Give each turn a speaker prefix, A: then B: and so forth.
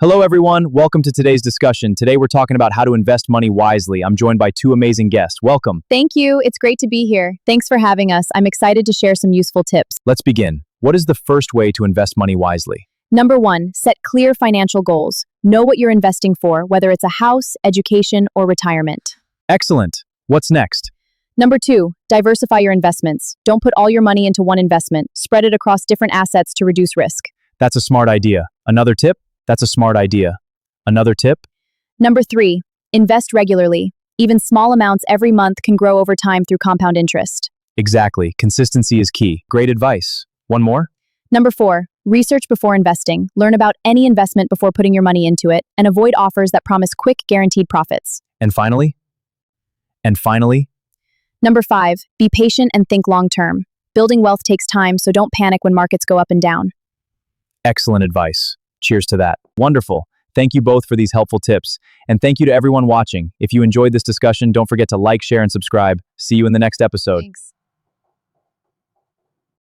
A: Hello, everyone. Welcome to today's discussion. Today, we're talking about how to invest money wisely. I'm joined by two amazing guests. Welcome.
B: Thank you. It's great to be here. Thanks for having us. I'm excited to share some useful tips.
A: Let's begin. What is the first way to invest money wisely?
B: Number one, set clear financial goals. Know what you're investing for, whether it's a house, education, or retirement.
A: Excellent. What's next?
B: Number two, diversify your investments. Don't put all your money into one investment. Spread it across different assets to reduce risk.
A: That's a smart idea. Another tip? That's a smart idea. Another tip?
B: Number three, invest regularly. Even small amounts every month can grow over time through compound interest.
A: Exactly. Consistency is key. Great advice. One more?
B: Number four, research before investing. Learn about any investment before putting your money into it, and avoid offers that promise quick, guaranteed profits.
A: And finally?
B: Number five, be patient and think long term. Building wealth takes time, so don't panic when markets go up and down.
A: Excellent advice. Cheers to that. Wonderful. Thank you both for these helpful tips. And thank you to everyone watching. If you enjoyed this discussion, don't forget to like, share, and subscribe. See you in the next episode.
B: Thanks.